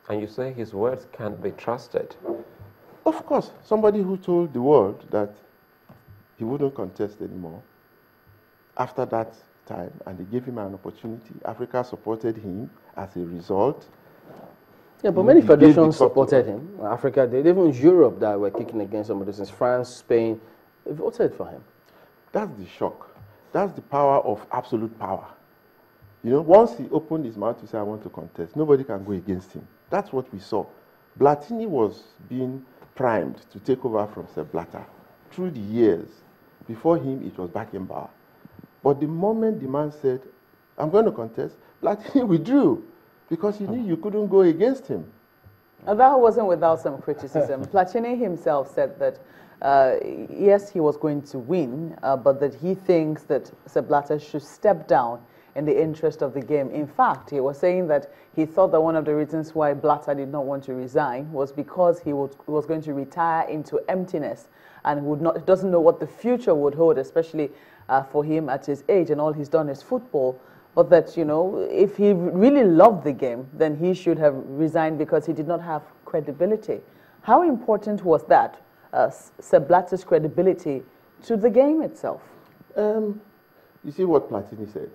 And you say his words can't be trusted. Of course, somebody who told the world that he wouldn't contest anymore after that time, and they gave him an opportunity. Africa supported him as a result. Yeah, but many federations supported him. Africa did. Even Europe that were kicking against some of these things. France, Spain, they voted for him. That's the shock. That's the power of absolute power. You know, once he opened his mouth to say, I want to contest, nobody can go against him. That's what we saw. Platini was being primed to take over from Sepp Blatter through the years. Before him, it was Beckenbauer. But the moment the man said, I'm going to contest, Platini withdrew because he knew you couldn't go against him. Now, that wasn't without some criticism. Platini himself said that, yes, he was going to win, but that he thinks that Sepp Blatter should step down in the interest of the game. In fact, he was saying that he thought that one of the reasons why Blatter did not want to resign was because he was going to retire into emptiness and doesn't know what the future would hold, especially for him at his age, and all he's done is football. But that, you know, if he really loved the game, then he should have resigned because he did not have credibility. How important was that, Sepp Blatter's credibility to the game itself? You see, what Platini said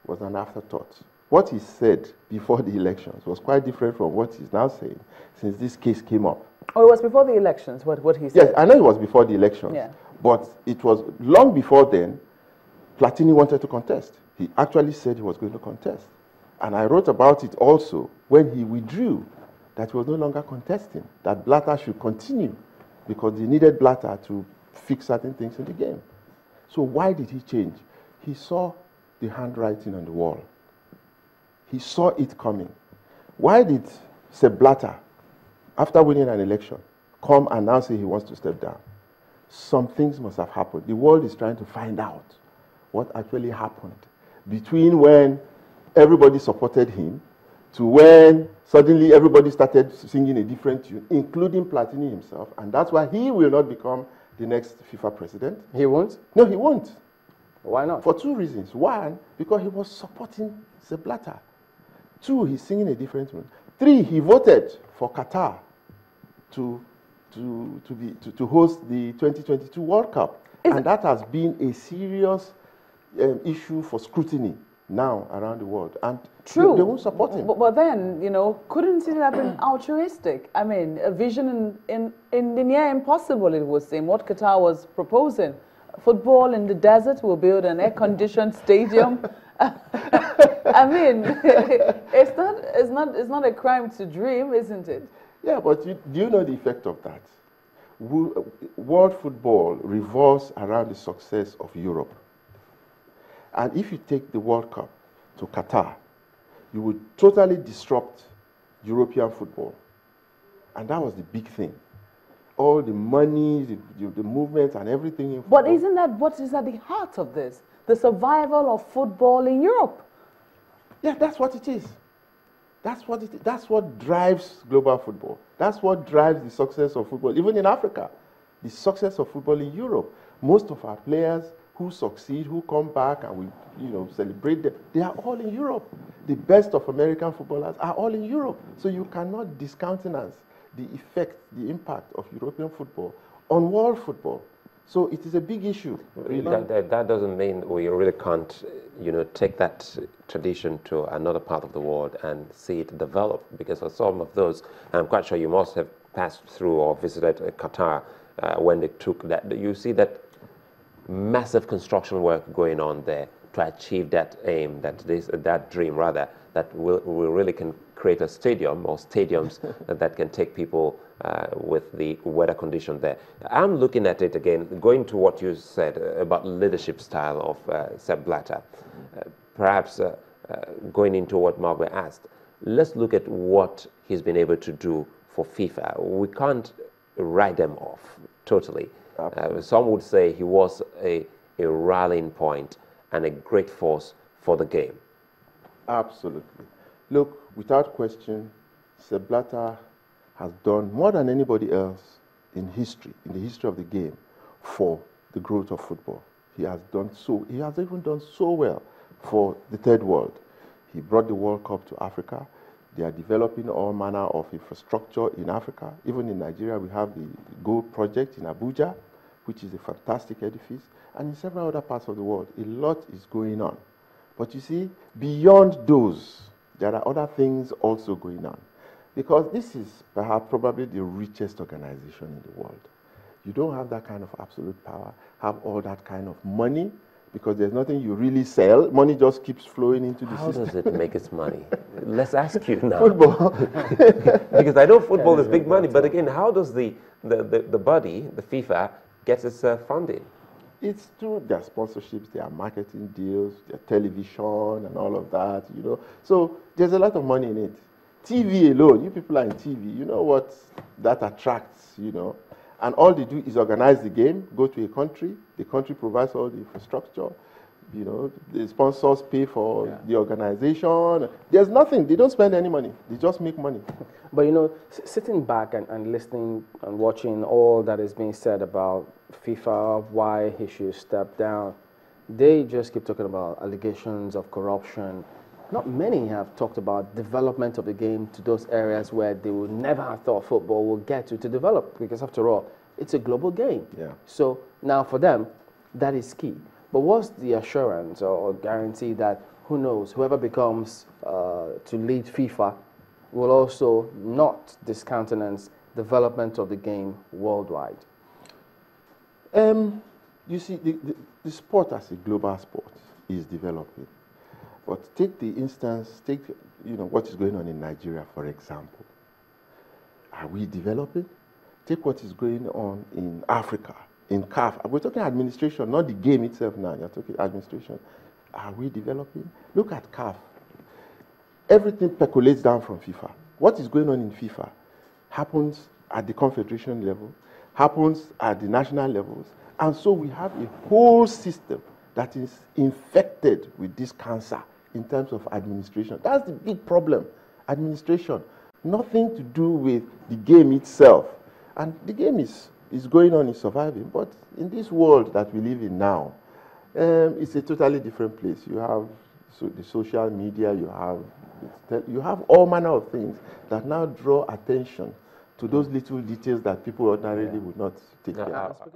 was an afterthought. What he said before the elections was quite different from what he's now saying since this case came up. Oh, it was before the elections, what he said? Yes, I know it was before the elections, yeah. But it was long before then. Platini wanted to contest. He actually said he was going to contest. And I wrote about it also when he withdrew, that he was no longer contesting, that Blatter should continue because they needed Blatter to fix certain things in the game. So why did he change? He saw the handwriting on the wall. He saw it coming. Why did Sepp Blatter, after winning an election, come and now say he wants to step down? Some things must have happened. The world is trying to find out what actually happened between when everybody supported him to when suddenly everybody started singing a different tune, including Platini himself, and that's why he will not become the next FIFA president. He won't? No, he won't. Why not? For two reasons. One, because he was supporting Sepp Blatter. Two, he's singing a different tune. Three, he voted for Qatar to host the 2022 World Cup. And that has been a serious issue for scrutiny now around the world. And true, they won't support him. But then, you know, couldn't it have been altruistic? I mean, a vision in the near impossible, it would seem, what Qatar was proposing. Football in the desert, will build an air-conditioned stadium. I mean, it's not a crime to dream, isn't it? Yeah, but do you know the effect of that? World football revolves around the success of Europe. And if you take the World Cup to Qatar, you would totally disrupt European football. And that was the big thing. All the money, the movements and everything in football. But isn't that what is at the heart of this? The survival of football in Europe. Yeah, that's what it is. That's what it is. That's what drives global football. That's what drives the success of football, even in Africa. The success of football in Europe. Most of our players who succeed, who come back and we, celebrate them, they are all in Europe. The best of American footballers are all in Europe. So you cannot discountenance the effect, the impact of European football on world football. So it is a big issue. Really. That doesn't mean we really can't, take that tradition to another part of the world and see it develop. Because for some of those, I'm quite sure you must have passed through or visited Qatar when they took that. You see that massive construction work going on there to achieve that aim, that dream rather, that we really can create a stadium or stadiums that can take people with the weather condition there. I'm looking at it again, going to what you said about leadership style of Sepp Blatter. Perhaps going into what Margaret asked, let's look at what he's been able to do for FIFA. We can't write them off totally. Some would say he was a rallying point and a great force for the game. Absolutely. Look, without question, Sepp Blatter has done more than anybody else in history, in the history of the game, for the growth of football. He has even done so well for the third world. He brought the World Cup to Africa. They are developing all manner of infrastructure in Africa. Even in Nigeria, we have the Gold Project in Abuja, which is a fantastic edifice. And in several other parts of the world, a lot is going on. But you see, beyond those, there are other things also going on. Because this is perhaps probably the richest organization in the world. You don't have that kind of absolute power, have all that kind of money, because there's nothing you really sell. Money just keeps flowing into the system. How does it make its money? Let's ask you now. Football. Because I know football is big money, but again, how does the body, the FIFA, get its funding? It's through their sponsorships, their marketing deals, their television and all of that, you know. So there's a lot of money in it. TV alone, you people are in TV, you know what that attracts, you know. And all they do is organize the game, go to a country, the country provides all the infrastructure, you know, the sponsors pay for the organization. There's nothing, they don't spend any money, they just make money. But you know, sitting back and listening and watching all that is being said about FIFA, why he should step down, they just keep talking about allegations of corruption. Not many have talked about development of the game to those areas where they would never have thought football will get to develop, because after all, it's a global game. Yeah. So now for them, that is key. But what's the assurance or guarantee that, who knows, whoever becomes to lead FIFA will also not discountenance development of the game worldwide? You see, the sport as a global sport is developing. But take the instance, take what is going on in Nigeria, for example. Are we developing? Take what is going on in Africa, in CAF. We're talking administration, not the game itself now. You're talking administration. Are we developing? Look at CAF. Everything percolates down from FIFA. What is going on in FIFA happens at the confederation level, happens at the national levels. And so we have a whole system that is infected with this cancer in terms of administration. That's the big problem, administration. Nothing to do with the game itself. And the game is going on, is surviving. But in this world that we live in now, it's a totally different place. You have the social media, you have all manner of things that now draw attention to those little details that people ordinarily would not take care of.